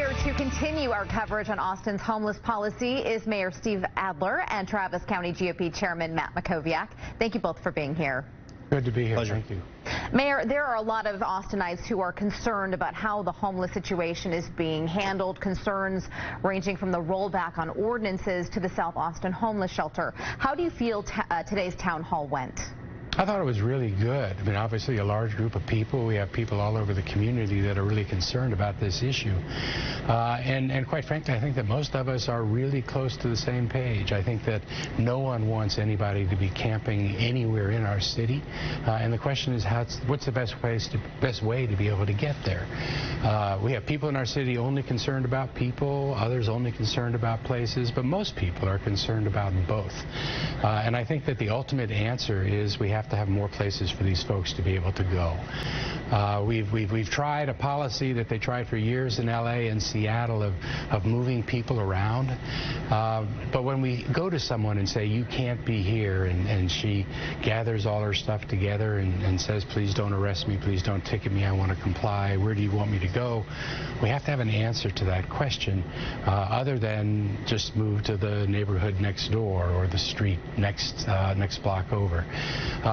Here to continue our coverage on Austin's homeless policy is Mayor Steve Adler and Travis County GOP Chairman Matt Mackowiak. Thank you both for being here. Good to be here. Pleasure. Thank you. Mayor, there are a lot of Austinites who are concerned about how the homeless situation is being handled, concerns ranging from the rollback on ordinances to the South Austin homeless shelter. How do you feel today's town hall went? I thought it was really good. I mean, obviously a large group of people. We have people all over the community that are really concerned about this issue. And quite frankly, I think that most of us are really close to the same page. I think that no one wants anybody to be camping anywhere in our city. And the question is, what's the best way to be able to get there? We have people in our city only concerned about people, others only concerned about places, but most people are concerned about both. And I think that the ultimate answer is we have to have more places for these folks to be able to go. We've tried a policy that they tried for years in LA and Seattle of moving people around. But when we go to someone and say, you can't be here, and she gathers all her stuff together and says, please don't arrest me, please don't ticket me, I want to comply, where do you want me to go? We have to have an answer to that question other than just move to the neighborhood next door or the street next block over.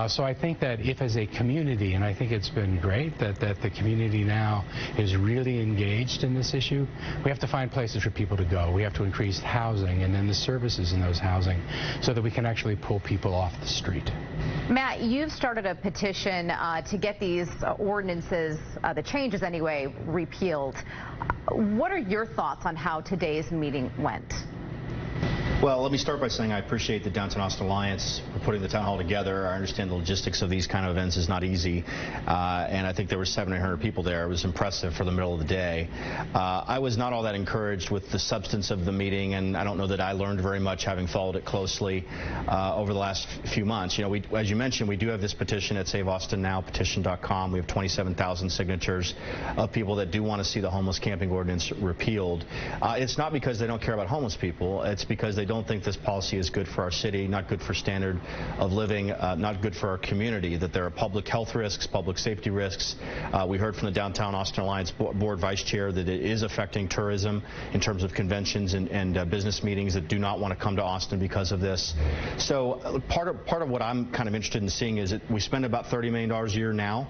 So I think that if as a community, and I think it's been great that the community now is really engaged in this issue, we have to find places for people to go. We have to increase housing and then the services in those housing so that we can actually pull people off the street. Matt, you've started a petition to get these ordinances, the changes anyway, repealed. What are your thoughts on how today's meeting went? Well, let me start by saying I appreciate the Downtown Austin Alliance for putting the town hall together. I understand the logistics of these kind of events is not easy, and I think there were 700-800 people there. It was impressive for the middle of the day. I was not all that encouraged with the substance of the meeting, and I don't know that I learned very much having followed it closely over the last few months. You know, as you mentioned, we do have this petition at SaveAustinNow.petition.com. We have 27,000 signatures of people that do want to see the homeless camping ordinance repealed. It's not because they don't care about homeless people. It's because they don't think this policy is good for our city, not good for standard of living, not good for our community, that there are public health risks, public safety risks. We heard from the Downtown Austin Alliance Board Vice Chair that it is affecting tourism in terms of conventions and business meetings that do not want to come to Austin because of this. So part of what I'm kind of interested in seeing is that we spend about $30 million a year now.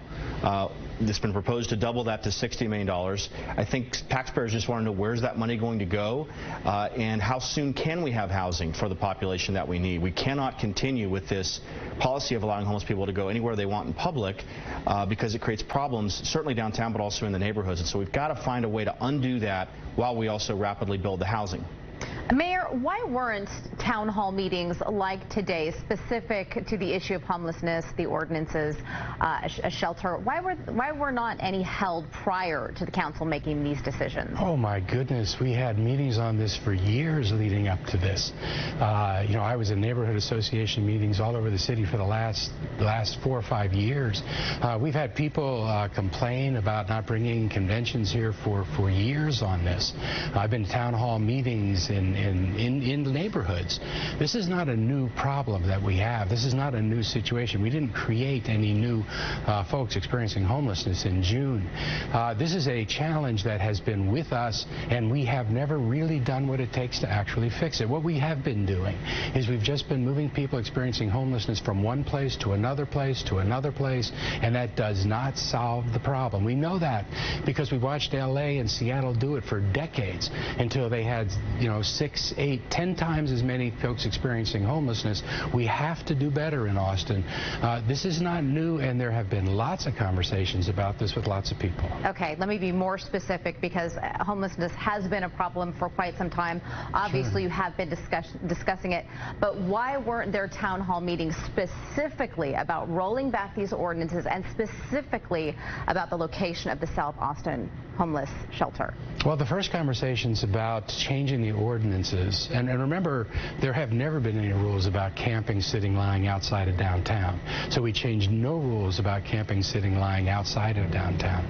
It's been proposed to double that to $60 million. I think taxpayers just want to know where's that money going to go and how soon can we have housing for the population that we need. We cannot continue with this policy of allowing homeless people to go anywhere they want in public because it creates problems, certainly downtown, but also in the neighborhoods. And so we've got to find a way to undo that while we also rapidly build the housing. Mayor, why weren't town hall meetings like today specific to the issue of homelessness, the ordinances, a shelter? Why were not any held prior to the council making these decisions? Oh my goodness, we had meetings on this for years leading up to this. You know, I was in neighborhood association meetings all over the city for the last 4 or 5 years. We've had people complain about not bringing conventions here for years on this. I've been to town hall meetings in the neighborhoods. This is not a new problem that we have. This is not a new situation. We didn't create any new folks experiencing homelessness in June. This is a challenge that has been with us, and we have never really done what it takes to actually fix it. What we have been doing is we've just been moving people experiencing homelessness from one place to another place to another place, and that does not solve the problem. We know that because we watched LA and Seattle do it for decades until they had, you know, 6, 8, 10 times as many folks experiencing homelessness. We have to do better in Austin. This is not new, and there have been lots of conversations about this with lots of people. Okay, let me be more specific because homelessness has been a problem for quite some time. Obviously, you have been discussing it, but why weren't there town hall meetings specifically about rolling back these ordinances and specifically about the location of the South Austin homeless shelter? Well, the first conversations about changing the ordinances, and remember, there have never been any rules about camping, sitting, lying outside of downtown. So we changed no rules about camping, sitting, lying outside of downtown.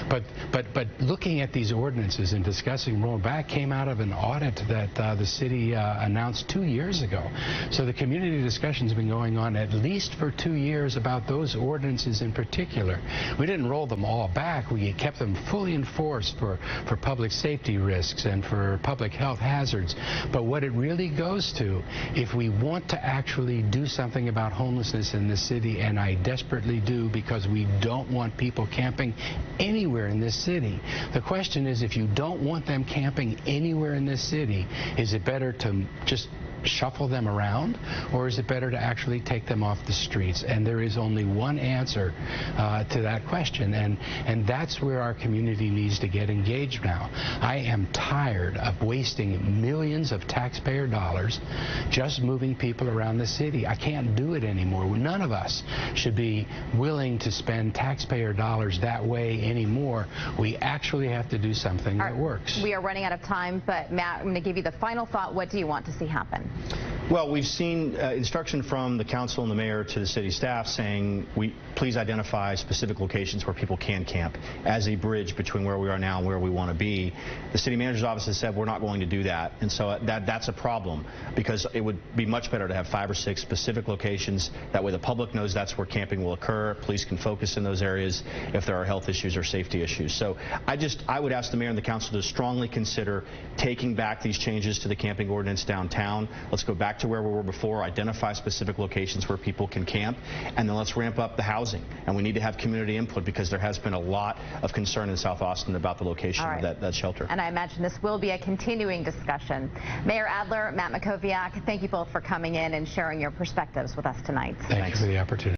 But looking at these ordinances and discussing rolling back came out of an audit that the city announced 2 years ago. So the community discussion's been going on at least for 2 years about those ordinances in particular. We didn't roll them all back. We kept them fully enforced for public safety risks and for public health hazards. But what it really goes to, if we want to actually do something about homelessness in this city, and I desperately do because we don't want people camping anywhere in this city, the question is, if you don't want them camping anywhere in this city, is it better to just shuffle them around, or is it better to actually take them off the streets? And there is only one answer to that question, and that's where our community needs to get engaged now. I am tired of wasting millions of taxpayer dollars just moving people around the city. I can't do it anymore. None of us should be willing to spend taxpayer dollars that way anymore. We actually have to do something that works. We are running out of time, but Matt, I'm going to give you the final thought. What do you want to see happen? Well, we've seen instruction from the council and the mayor to the city staff saying, please identify specific locations where people can camp as a bridge between where we are now and where we want to be. The city manager's office has said we're not going to do that, and so that's a problem, because it would be much better to have 5 or 6 specific locations. That way the public knows that's where camping will occur. Police can focus in those areas if there are health issues or safety issues. So I would ask the mayor and the council to strongly consider taking back these changes to the camping ordinance downtown. Let's go back to where we were before, identify specific locations where people can camp, and then let's ramp up the housing. And we need to have community input, because there has been a lot of concern in South Austin about the location of that shelter. And I imagine this will be a continuing discussion. Mayor Adler, Matt Mackowiak, thank you both for coming in and sharing your perspectives with us tonight. Thank you for the opportunity.